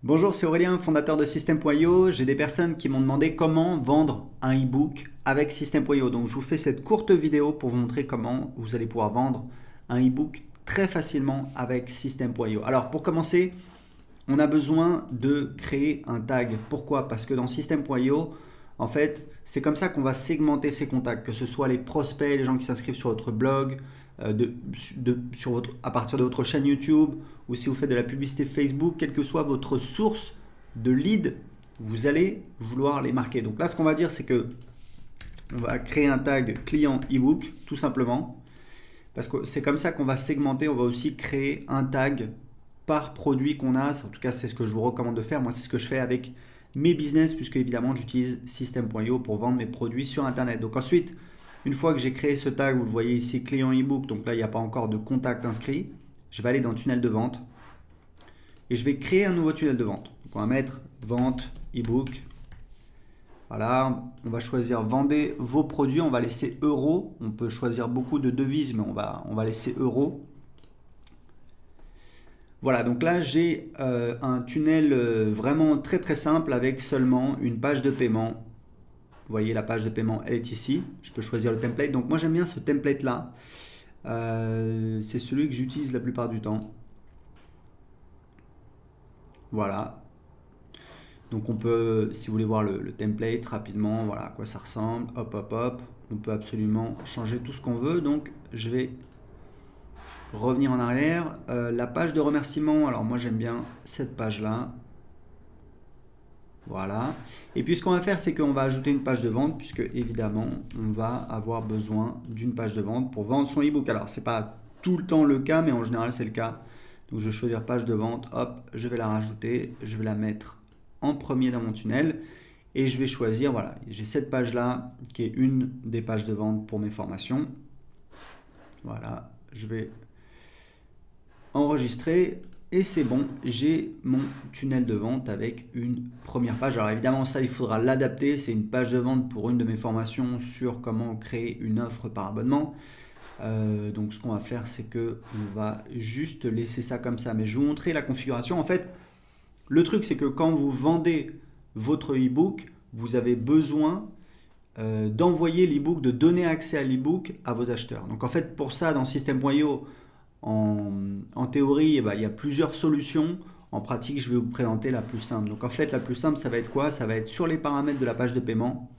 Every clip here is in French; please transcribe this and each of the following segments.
Bonjour, c'est Aurélien, fondateur de System.io. J'ai des personnes qui m'ont demandé comment vendre un e-book avec System.io. Donc je vous fais cette courte vidéo pour vous montrer comment vous allez pouvoir vendre un e-book très facilement avec System.io. Alors pour commencer, on a besoin de créer un tag. Pourquoi? Parce que dans System.io, en fait, c'est comme ça qu'on va segmenter ses contacts, que ce soit les prospects, les gens qui s'inscrivent sur votre blog, à partir de votre chaîne YouTube, ou si vous faites de la publicité Facebook, quelle que soit votre source de lead, vous allez vouloir les marquer. Donc là, ce qu'on va dire, c'est que on va créer un tag client ebook, tout simplement, parce que c'est comme ça qu'on va segmenter. On va aussi créer un tag par produit qu'on a. En tout cas, c'est ce que je vous recommande de faire. Moi, c'est ce que je fais avec mes business, puisque évidemment, j'utilise System.io pour vendre mes produits sur Internet. Donc ensuite, une fois que j'ai créé ce tag, vous le voyez ici, client ebook, donc là, il n'y a pas encore de contact inscrit, je vais aller dans tunnel de vente et je vais créer un nouveau tunnel de vente. Donc on va mettre vente ebook. Voilà, on va choisir vendez vos produits, on va laisser euros. On peut choisir beaucoup de devises, mais on va laisser euros. Voilà, donc là j'ai un tunnel vraiment très très simple avec seulement une page de paiement. Vous voyez, la page de paiement, elle est ici. Je peux choisir le template. Donc moi j'aime bien ce template là. C'est celui que j'utilise la plupart du temps. Voilà. Donc on peut, si vous voulez voir le template rapidement, voilà à quoi ça ressemble. Hop, hop, hop. On peut absolument changer tout ce qu'on veut. Donc je vais revenir en arrière. La page de remerciement, alors moi j'aime bien cette page là. Voilà. Et puis ce qu'on va faire, c'est qu'on va ajouter une page de vente, puisque évidemment, on va avoir besoin d'une page de vente pour vendre son ebook. Alors, c'est pas tout le temps le cas, mais en général, c'est le cas. Donc, je vais choisir page de vente. Hop, je vais la rajouter. Je vais la mettre en premier dans mon tunnel. Et je vais choisir, voilà, j'ai cette page-là qui est une des pages de vente pour mes formations. Voilà, je vais enregistrer. Et c'est bon, j'ai mon tunnel de vente avec une première page. Alors évidemment, ça, il faudra l'adapter. C'est une page de vente pour une de mes formations sur comment créer une offre par abonnement. Donc ce qu'on va faire, c'est que on va juste laisser ça comme ça. Mais je vais vous montrer la configuration. En fait, le truc, c'est que quand vous vendez votre e-book, vous avez besoin d'envoyer l'e-book, de donner accès à l'e-book à vos acheteurs. Donc en fait, pour ça, dans System.io, en théorie, il y a plusieurs solutions. En pratique, je vais vous présenter la plus simple. Donc en fait, la plus simple, ça va être quoi? Ça va être sur les paramètres de la page de paiement.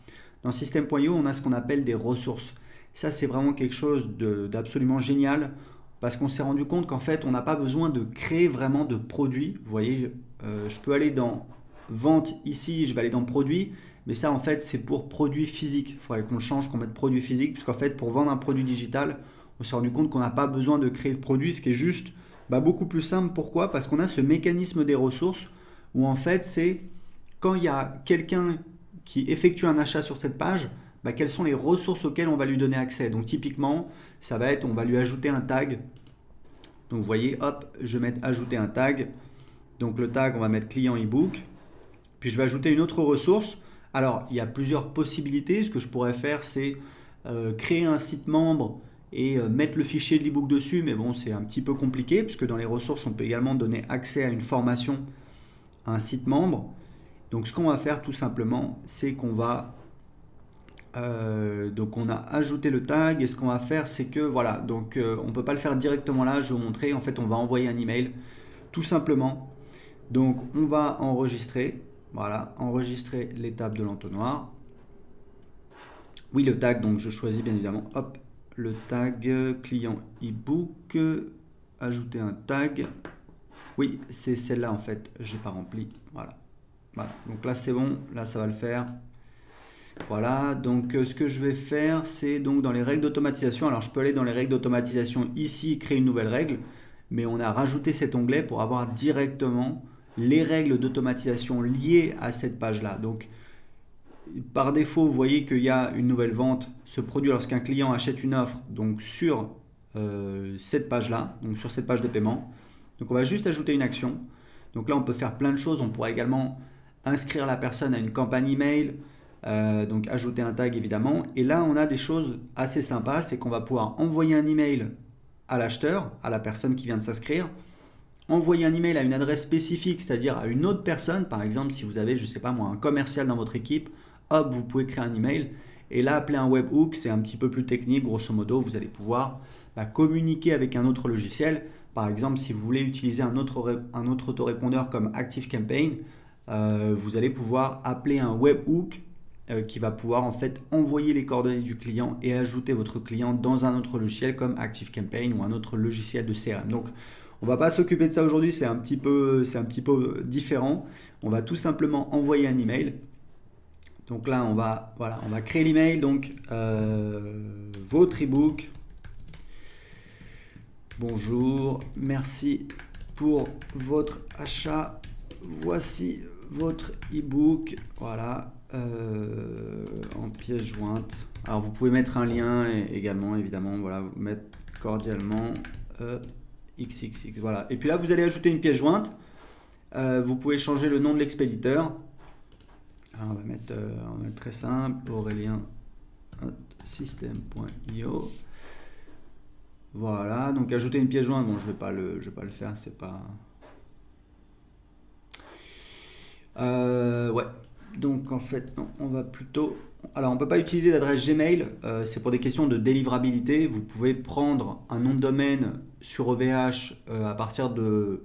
Dans System.io, on a ce qu'on appelle des ressources. Ça, c'est vraiment quelque chose d'absolument génial parce qu'on s'est rendu compte qu'en fait, on n'a pas besoin de créer vraiment de produits. Vous voyez, je peux aller dans vente ici, je vais aller dans produit. Mais ça, en fait, c'est pour produit physique. Il faudrait qu'on change, qu'on mette produit physique, puisqu'en fait, pour vendre un produit digital, on s'est rendu compte qu'on n'a pas besoin de créer de produit, ce qui est juste beaucoup plus simple. Pourquoi? Parce qu'on a ce mécanisme des ressources où en fait c'est quand il y a quelqu'un qui effectue un achat sur cette page, quelles sont les ressources auxquelles on va lui donner accès. Donc typiquement, ça va être, on va lui ajouter un tag. Donc vous voyez, hop, je vais mettre ajouter un tag. Donc le tag, on va mettre client ebook. Puis je vais ajouter une autre ressource. Alors il y a plusieurs possibilités. Ce que je pourrais faire, c'est créer un site membre et mettre le fichier de l'ebook dessus, mais bon, c'est un petit peu compliqué, puisque dans les ressources, on peut également donner accès à une formation, à un site membre. Donc ce qu'on va faire tout simplement, c'est qu'on va... donc on a ajouté le tag, et ce qu'on va faire, c'est que, voilà, donc on ne peut pas le faire directement là, je vais vous montrer, en fait on va envoyer un email, tout simplement. Donc on va enregistrer, voilà, enregistrer l'étape de l'entonnoir. Oui, le tag, donc je choisis bien évidemment, hop, le tag client ebook, ajouter un tag. Oui, c'est celle-là en fait, j'ai pas rempli. Voilà. Voilà. Donc là c'est bon, là ça va le faire. Voilà, donc ce que je vais faire, c'est donc dans les règles d'automatisation. Alors je peux aller dans les règles d'automatisation ici, créer une nouvelle règle, mais on a rajouté cet onglet pour avoir directement les règles d'automatisation liées à cette page-là. Donc par défaut, vous voyez qu'il y a une nouvelle vente se produit lorsqu'un client achète une offre donc sur cette page-là, donc sur cette page de paiement. Donc on va juste ajouter une action. Donc là, on peut faire plein de choses. On pourrait également inscrire la personne à une campagne email, donc ajouter un tag évidemment. Et là, on a des choses assez sympas, c'est qu'on va pouvoir envoyer un email à l'acheteur, à la personne qui vient de s'inscrire. envoyer un email à une adresse spécifique, c'est-à-dire à une autre personne, par exemple, si vous avez, je ne sais pas moi, un commercial dans votre équipe, hop, vous pouvez créer un email. Et là, appeler un webhook, c'est un petit peu plus technique. Grosso modo, vous allez pouvoir communiquer avec un autre logiciel. Par exemple, si vous voulez utiliser un autre autorépondeur comme ActiveCampaign, vous allez pouvoir appeler un webhook qui va pouvoir en fait envoyer les coordonnées du client et ajouter votre client dans un autre logiciel comme ActiveCampaign ou un autre logiciel de CRM. Donc, on ne va pas s'occuper de ça aujourd'hui, c'est un petit peu différent. On va tout simplement envoyer un email. Donc là, on va créer l'email. Donc, votre ebook. Bonjour, merci pour votre achat. Voici votre ebook. Voilà, en pièce jointe. Alors, vous pouvez mettre un lien également, évidemment. Voilà, vous mettre cordialement XXX. Voilà. Et puis là, vous allez ajouter une pièce jointe. Vous pouvez changer le nom de l'expéditeur. Alors, on va mettre très simple, Aurélien system.io. Voilà, donc ajouter une pièce jointe. Bon, je vais pas le faire, c'est pas. Ouais. Donc en fait, non, on va plutôt. Alors, on peut pas utiliser d'adresse Gmail. C'est pour des questions de délivrabilité. Vous pouvez prendre un nom de domaine sur OVH à partir de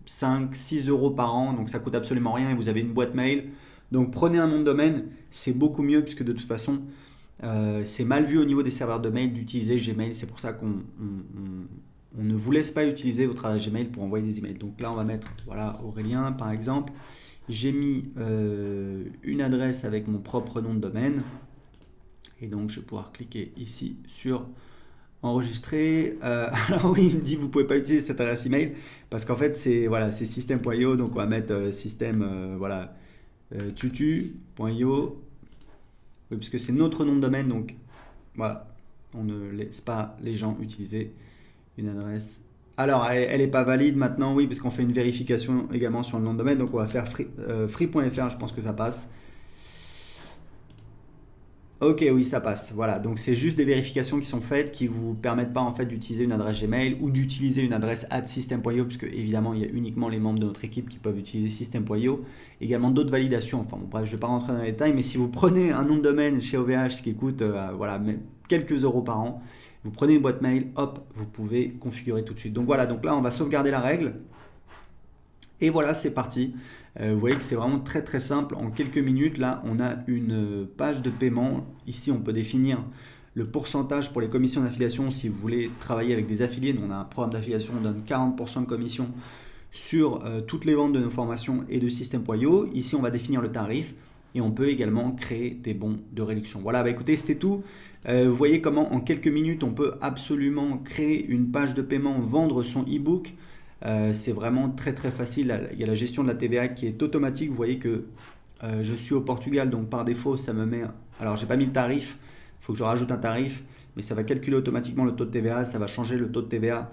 5-6 euros par an. Donc ça coûte absolument rien et vous avez une boîte mail. Donc prenez un nom de domaine, c'est beaucoup mieux puisque de toute façon c'est mal vu au niveau des serveurs de mail d'utiliser Gmail. C'est pour ça qu'on ne vous laisse pas utiliser votre adresse Gmail pour envoyer des emails. Donc là on va mettre voilà Aurélien par exemple. J'ai mis une adresse avec mon propre nom de domaine et donc je vais pouvoir cliquer ici sur enregistrer. Alors oui, il me dit vous pouvez pas utiliser cette adresse email parce qu'en fait c'est voilà c'est system.io, donc on va mettre system voilà tutu.io, oui, puisque c'est notre nom de domaine, donc voilà, on ne laisse pas les gens utiliser une adresse. Alors elle n'est pas valide maintenant, oui, parce qu'on fait une vérification également sur le nom de domaine, donc on va faire free.fr, je pense que ça passe. Ok, oui, ça passe. Voilà, donc c'est juste des vérifications qui sont faites qui vous permettent pas en fait d'utiliser une adresse Gmail ou d'utiliser une adresse @system.io, puisque évidemment il y a uniquement les membres de notre équipe qui peuvent utiliser system.io. Également d'autres validations. Enfin bon, bref, je vais pas rentrer dans les détails, mais si vous prenez un nom de domaine chez OVH, ce qui coûte voilà quelques euros par an, vous prenez une boîte mail, hop, vous pouvez configurer tout de suite. Donc voilà, donc là on va sauvegarder la règle. Et voilà, c'est parti. Vous voyez que c'est vraiment très très simple. En quelques minutes, là, on a une page de paiement. Ici, on peut définir le pourcentage pour les commissions d'affiliation. Si vous voulez travailler avec des affiliés, on a un programme d'affiliation, on donne 40% de commission sur toutes les ventes de nos formations et de system.io. Ici, on va définir le tarif et on peut également créer des bons de réduction. Voilà, bah écoutez, c'était tout. Vous voyez comment en quelques minutes, on peut absolument créer une page de paiement, vendre son e-book. C'est vraiment très très facile. Il y a la gestion de la TVA qui est automatique. Vous voyez que je suis au Portugal, donc par défaut ça me met, alors j'ai pas mis le tarif, il faut que je rajoute un tarif, mais ça va calculer automatiquement le taux de TVA. Ça va changer le taux de TVA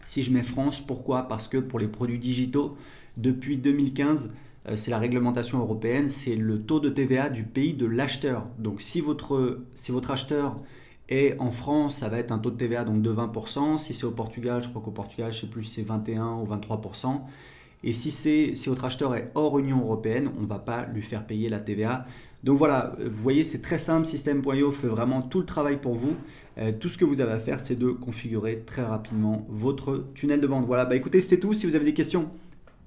si je mets France. Pourquoi? Parce que pour les produits digitaux, depuis 2015, c'est la réglementation européenne, c'est le taux de TVA du pays de l'acheteur. Donc si votre acheteur et en France, ça va être un taux de TVA donc de 20%. Si c'est au Portugal, je crois qu'au Portugal, je ne sais plus si c'est 21 ou 23%. Et si votre acheteur est hors Union européenne, on ne va pas lui faire payer la TVA. Donc voilà, vous voyez, c'est très simple. System.io fait vraiment tout le travail pour vous. Tout ce que vous avez à faire, c'est de configurer très rapidement votre tunnel de vente. Voilà, bah écoutez, c'est tout. Si vous avez des questions,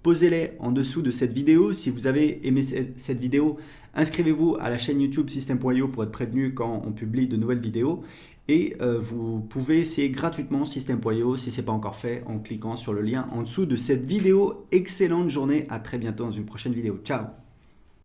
posez-les en dessous de cette vidéo. Si vous avez aimé cette vidéo, inscrivez-vous à la chaîne YouTube System.io pour être prévenu quand on publie de nouvelles vidéos. Et vous pouvez essayer gratuitement System.io si ce n'est pas encore fait en cliquant sur le lien en dessous de cette vidéo. Excellente journée, à très bientôt dans une prochaine vidéo. Ciao!